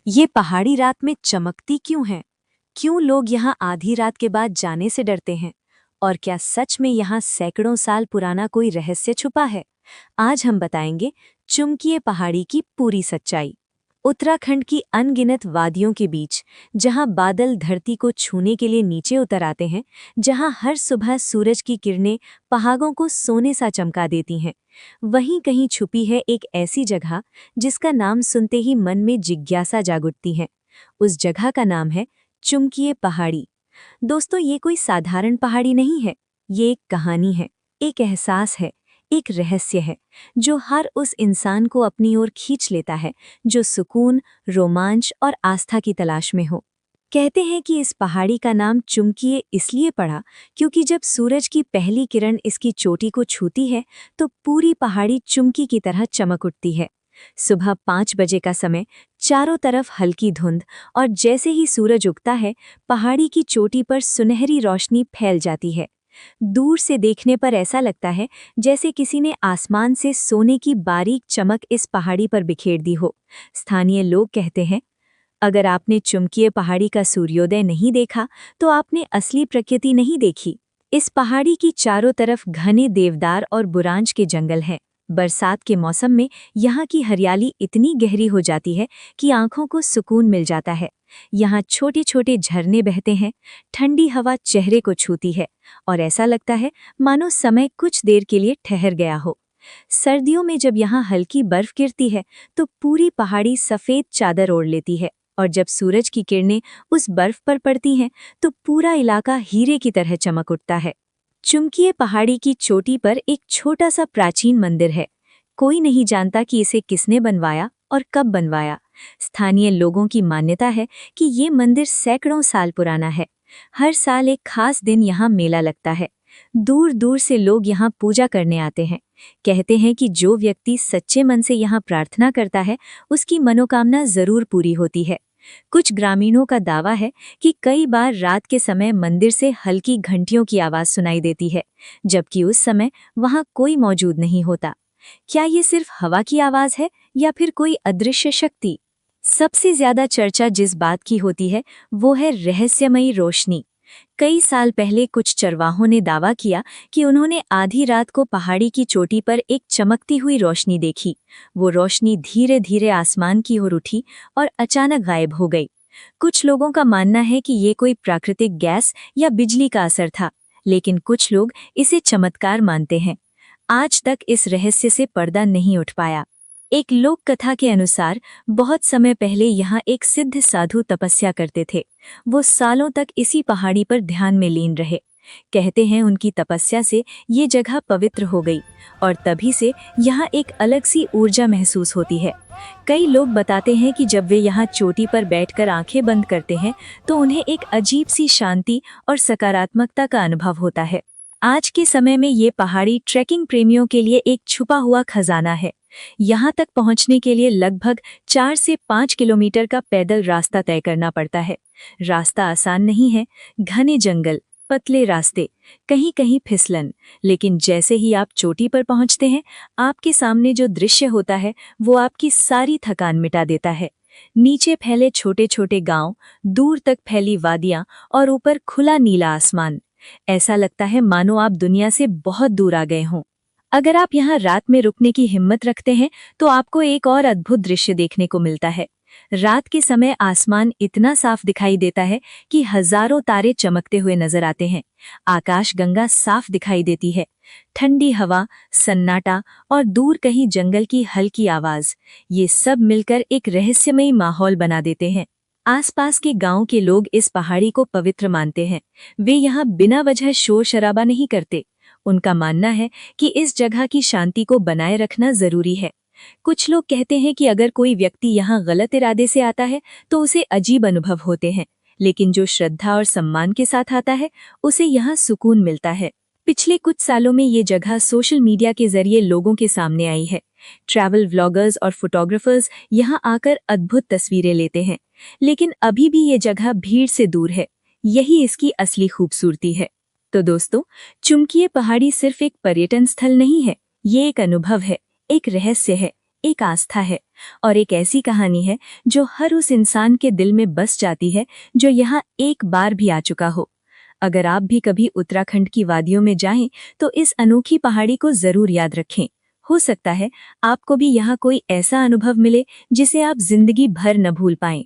ये पहाड़ी रात में चमकती क्यों है? क्यों लोग यहाँ आधी रात के बाद जाने से डरते हैं? और क्या सच में यहाँ सैकड़ों साल पुराना कोई रहस्य छुपा है? आज हम बताएंगे चुम्किये पहाड़ी की पूरी सच्चाई। उत्तराखंड की अनगिनत वादियों के बीच, जहाँ बादल धरती को छूने के लिए नीचे उतर आते हैं, जहाँ हर सुबह सूरज की किरणें पहाड़ों को सोने सा चमका देती हैं, वहीं कहीं छुपी है एक ऐसी जगह जिसका नाम सुनते ही मन में जिज्ञासा जाग उठती है। उस जगह का नाम है चुम्किये पहाड़ी। दोस्तों, ये कोई साधारण पहाड़ी नहीं है, ये एक कहानी है, एक एहसास है, एक रहस्य है जो हर उस इंसान को अपनी ओर खींच लेता है जो सुकून, रोमांच और आस्था की तलाश में हो। कहते हैं कि इस पहाड़ी का नाम चुम्किये इसलिए पड़ा क्योंकि जब सूरज की पहली किरण इसकी चोटी को छूती है तो पूरी पहाड़ी चुम्की की तरह चमक उठती है। सुबह 5 बजे का समय, चारों तरफ हल्की धुंध, और जैसे ही सूरज उगता है पहाड़ी की चोटी पर सुनहरी रोशनी फैल जाती है। दूर से देखने पर ऐसा लगता है जैसे किसी ने आसमान से सोने की बारीक चमक इस पहाड़ी पर बिखेर दी हो। स्थानीय लोग कहते हैं, अगर आपने चुम्किये पहाड़ी का सूर्योदय नहीं देखा तो आपने असली प्रकृति नहीं देखी। इस पहाड़ी की चारों तरफ घने देवदार और बुरांश के जंगल हैं। बरसात के मौसम में यहाँ की हरियाली इतनी गहरी हो जाती है कि आंखों को सुकून मिल जाता है। यहाँ छोटे छोटे झरने बहते हैं, ठंडी हवा चेहरे को छूती है और ऐसा लगता है मानो समय कुछ देर के लिए ठहर गया हो। सर्दियों में जब यहाँ हल्की बर्फ गिरती है तो पूरी पहाड़ी सफ़ेद चादर ओढ़ लेती है, और जब सूरज की किरणें उस बर्फ पर पड़ती हैं तो पूरा इलाका हीरे की तरह चमक उठता है। चुम्किये पहाड़ी की चोटी पर एक छोटा सा प्राचीन मंदिर है। कोई नहीं जानता कि इसे किसने बनवाया और कब बनवाया। स्थानीय लोगों की मान्यता है कि ये मंदिर सैकड़ों साल पुराना है। हर साल एक खास दिन यहाँ मेला लगता है। दूर दूर से लोग यहाँ पूजा करने आते हैं। कहते हैं कि जो व्यक्ति सच्चे मन से यहाँ प्रार्थना करता है उसकी मनोकामना जरूर पूरी होती है। कुछ ग्रामीणों का दावा है कि कई बार रात के समय मंदिर से हल्की घंटियों की आवाज सुनाई देती है, जबकि उस समय वहां कोई मौजूद नहीं होता। क्या ये सिर्फ हवा की आवाज है या फिर कोई अदृश्य शक्ति? सबसे ज्यादा चर्चा जिस बात की होती है वो है रहस्यमयी रोशनी। कई साल पहले कुछ चरवाहों ने दावा किया कि उन्होंने आधी रात को पहाड़ी की चोटी पर एक चमकती हुई रोशनी देखी। वो रोशनी धीरे धीरे आसमान की ओर उठी और अचानक गायब हो गई। कुछ लोगों का मानना है कि ये कोई प्राकृतिक गैस या बिजली का असर था, लेकिन कुछ लोग इसे चमत्कार मानते हैं। आज तक इस रहस्य से पर्दा नहीं उठ पाया। एक लोक कथा के अनुसार बहुत समय पहले यहाँ एक सिद्ध साधु तपस्या करते थे। वो सालों तक इसी पहाड़ी पर ध्यान में लीन रहे। कहते हैं उनकी तपस्या से ये जगह पवित्र हो गई और तभी से यहाँ एक अलग सी ऊर्जा महसूस होती है। कई लोग बताते हैं कि जब वे यहाँ चोटी पर बैठकर आंखें बंद करते हैं तो उन्हें एक अजीब सी शांति और सकारात्मकता का अनुभव होता है। आज के समय में ये पहाड़ी ट्रैकिंग प्रेमियों के लिए एक छुपा हुआ खजाना है। यहाँ तक पहुँचने के लिए लगभग 4 से 5 किलोमीटर का पैदल रास्ता तय करना पड़ता है। रास्ता आसान नहीं है, घने जंगल, पतले रास्ते, कहीं कहीं फिसलन, लेकिन जैसे ही आप चोटी पर पहुँचते हैं आपके सामने जो दृश्य होता है वो आपकी सारी थकान मिटा देता है। नीचे फैले छोटे छोटे गांव, दूर तक फैली वादियां और ऊपर खुला नीला आसमान। ऐसा लगता है मानो आप दुनिया से बहुत दूर आ गए हों। अगर आप यहाँ रात में रुकने की हिम्मत रखते हैं तो आपको एक और अद्भुत दृश्य देखने को मिलता है। रात के समय आसमान इतना साफ दिखाई देता है कि हजारों तारे चमकते हुए नजर आते हैं। आकाशगंगा साफ दिखाई देती है। ठंडी हवा, सन्नाटा और दूर कहीं जंगल की हल्की आवाज, ये सब मिलकर एक रहस्यमयी माहौल बना देते हैं। आसपास के गांव के लोग इस पहाड़ी को पवित्र मानते हैं। वे यहाँ बिना वजह शोर शराबा नहीं करते। उनका मानना है कि इस जगह की शांति को बनाए रखना जरूरी है। कुछ लोग कहते हैं कि अगर कोई व्यक्ति यहाँ गलत इरादे से आता है तो उसे अजीब अनुभव होते हैं, लेकिन जो श्रद्धा और सम्मान के साथ आता है उसे यहाँ सुकून मिलता है। पिछले कुछ सालों में ये जगह सोशल मीडिया के जरिए लोगों के सामने आई है। ट्रैवल व्लॉगर्स और फोटोग्राफर्स यहाँ आकर अद्भुत तस्वीरें लेते हैं, लेकिन अभी भी ये जगह भीड़ से दूर है। यही इसकी असली खूबसूरती है। तो दोस्तों, चुम्किये पहाड़ी सिर्फ एक पर्यटन स्थल नहीं है, ये एक अनुभव है, एक रहस्य है, एक आस्था है और एक ऐसी कहानी है जो हर उस इंसान के दिल में बस जाती है जो यहाँ एक बार भी आ चुका हो। अगर आप भी कभी उत्तराखंड की वादियों में जाएं तो इस अनोखी पहाड़ी को जरूर याद रखें। हो सकता है आपको भी यहाँ कोई ऐसा अनुभव मिले जिसे आप जिंदगी भर न भूल पाएं।